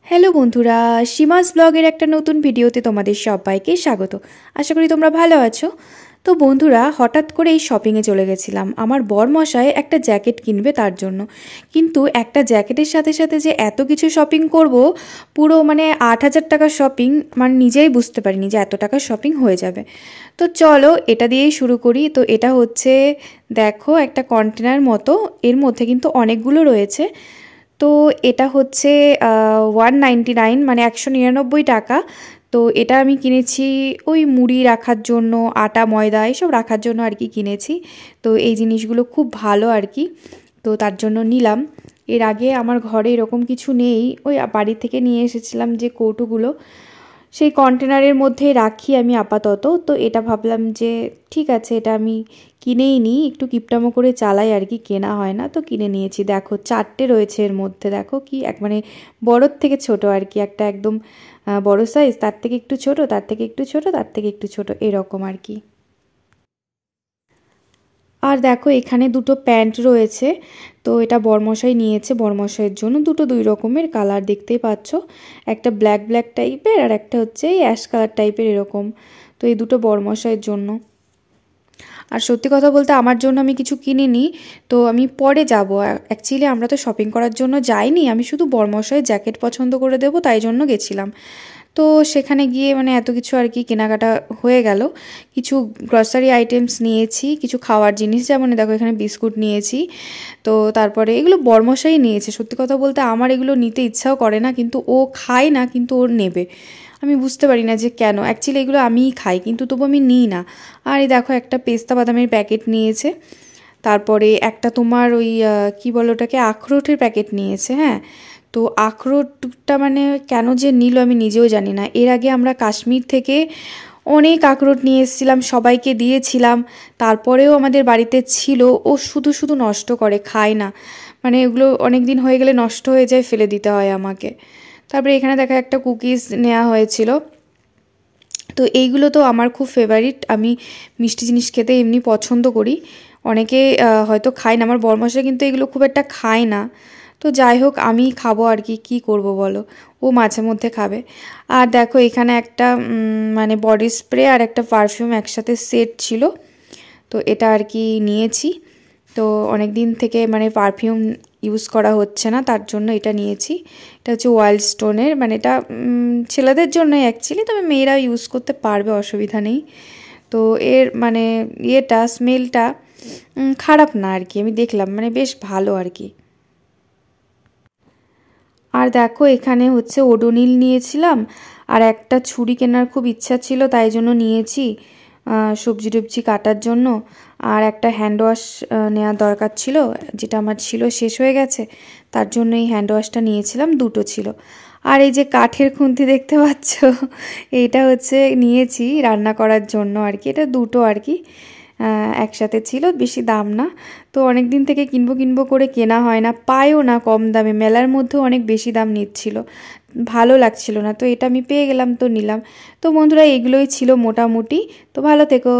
Hello বন্ধুরা, সীমাস ব্লগের একটা নতুন ভিডিওতে তোমাদের সবাইকে স্বাগত। আশা করি তোমরা ভালো আছো। তো বন্ধুরা, হঠাৎ করে এই শপিংয়ে চলে গেছিলাম। আমার বরমশাই একটা জ্যাকেট কিনবে তার জন্য, কিন্তু একটা জ্যাকেটের সাথে সাথে যে এত কিছু শপিং করব, পুরো ৮,000 টাকার শপিং, নিজেই বুঝতে পারিনি যে এত টাকার শপিং হয়ে যাবে। তো চলো এটা দিয়েই শুরু করি। তো এটা হচ্ছে, দেখো, একটা কন্টেনার মতো, এর মধ্যে কিন্তু অনেকগুলো রয়েছে। তো এটা হচ্ছে 199, 199 টাকা। তো এটা আমি কিনেছি ওই মুড়ি রাখার জন্য, আটা ময়দা এসব রাখার জন্য আর কি কিনেছি। তো এই জিনিসগুলো খুব ভালো আর কি, তো তার জন্য নিলাম। এর আগে আমার ঘরে এরকম কিছু নেই, ওই বাড়ি থেকে নিয়ে এসেছিলাম যে কৌটোগুলো, সেই কন্টেনারের মধ্যে রাখি আমি আপাতত। তো এটা ভাবলাম যে ঠিক আছে, এটা আমি কিনেই নিই, একটু কিপটামো করে চালাই আর কি, কেনা হয় না, তো কিনে নিয়েছি। দেখো 4টে রয়েছে এর মধ্যে, দেখো কি এক বড়োর থেকে ছোট আর কি, একটা একদম বড় সাইজ, তার থেকে একটু ছোট, তার থেকে একটু ছোট, তার থেকে একটু ছোট, এরকম আর কি। আর দেখো এখানে দুটো প্যান্ট রয়েছে। তো এটা বরমশাই নিয়েছে বরমশাইয়ের জন্য, দুটো দুই রকমের কালার দেখতেই পাচ্ছ, একটা ব্ল্যাক ব্ল্যাক টাইপের আর একটা হচ্ছে এই অ্যাশ কালার টাইপের এরকম। তো এই দুটো বরমশাইয়ের জন্য। আর সত্যি কথা বলতে আমার জন্য আমি কিছু কিনিনি, তো আমি পরে যাব। অ্যাকচুয়ালি আমরা তো শপিং করার জন্য যাইনি, আমি শুধু বরমশাইয়ের জ্যাকেট পছন্দ করে দেবো তাই জন্য গেছিলাম। তো সেখানে গিয়ে এত কিছু আর কি কেনাকাটা হয়ে গেল। কিছু গ্রসারি আইটেমস নিয়েছি, কিছু খাওয়ার জিনিস, যেমন দেখো এখানে বিস্কুট নিয়েছি। তো তারপরে এগুলো বরমশাই নিয়েছে। সত্যি কথা বলতে আমার এগুলো নিতে ইচ্ছাও করে না, কিন্তু ও খায় না, কিন্তু ওর নেবে। আমি বুঝতে পারি না যে কেন, অ্যাকচুয়ালি এগুলো আমিই খাই কিন্তু তবু আমি নিই না। আর এই দেখো একটা পেস্তা বাদামের প্যাকেট নিয়েছে। তারপরে একটা তোমার ওই কী বলো ওটাকে, আখরোটের প্যাকেট নিয়েছে। হ্যাঁ, তো আখরোটটা কেন যে নিল আমি নিজেও জানি না। এর আগে আমরা কাশ্মীর থেকে অনেক আখরোট নিয়ে এসেছিলাম, সবাইকে দিয়েছিলাম, তারপরেও আমাদের বাড়িতে ছিল। ও শুধু শুধু নষ্ট করে, খায় না। ওগুলো অনেক দিন হয়ে গেলে নষ্ট হয়ে যায়, ফেলে দিতে হয় আমাকে। তারপরে এখানে দেখা একটা কুকিজ নেওয়া হয়েছিল। তো এইগুলো তো আমার খুব ফেভারিট, আমি মিষ্টি জিনিস খেতে এমনি পছন্দ করি। অনেকে হয়তো খায় না, আমার বরমশাই কিন্তু এগুলো খুব একটা খায় না। তো যাই হোক, আমি খাবো আর কি, কী করবো বলো, ও মাঝে মধ্যে খাবে। আর দেখো এখানে একটা বডি স্প্রে আর একটা পারফিউম একসাথে সেট ছিল, তো এটা আর কি নিয়েছি। তো অনেক দিন থেকে পারফিউম ইউজ করা হচ্ছে না, তার জন্য এটা নিয়েছি। এটা হচ্ছে ওয়াইল্ড স্টোনের, এটা ছেলেদের জন্যই অ্যাকচুয়ালি, তবে মেয়েরাও ইউজ করতে পারবে, অসুবিধা নেই। তো এর ইয়েটা, স্মেলটা খারাপ না আর কি, আমি দেখলাম বেশ ভালো আর কি। আর দেখো এখানে হচ্ছে ওডোনিল নিয়েছিলাম, আর একটা ছুরি কেনার খুব ইচ্ছা ছিল তাই জন্য নিয়েছি, সবজি টবজি কাটার জন্য। আর একটা হ্যান্ড ওয়াশ নেওয়ার দরকার ছিল, যেটা আমার ছিল শেষ হয়ে গেছে, তার জন্য এই হ্যান্ড ওয়াশটা নিয়েছিলাম, দুটো ছিল। আর এই যে কাঠের খুন্তি দেখতে পাচ্ছ, এইটা হচ্ছে নিয়েছি রান্না করার জন্য আর কি, এটা দুটো আর কি একসাথে ছিল, বেশি দাম না। তো অনেক দিন থেকে কিনবো কিনবো করে কেনা হয় না, পাইও না কম দামে, মেলার মধ্যেও অনেক বেশি দাম নিচ্ছিল, ভালো লাগছিল না। তো এটা আমি পেয়ে গেলাম, তো নিলাম। তো বন্ধুরা, এগুলোই ছিল মোটামুটি। তো ভালো থেকো।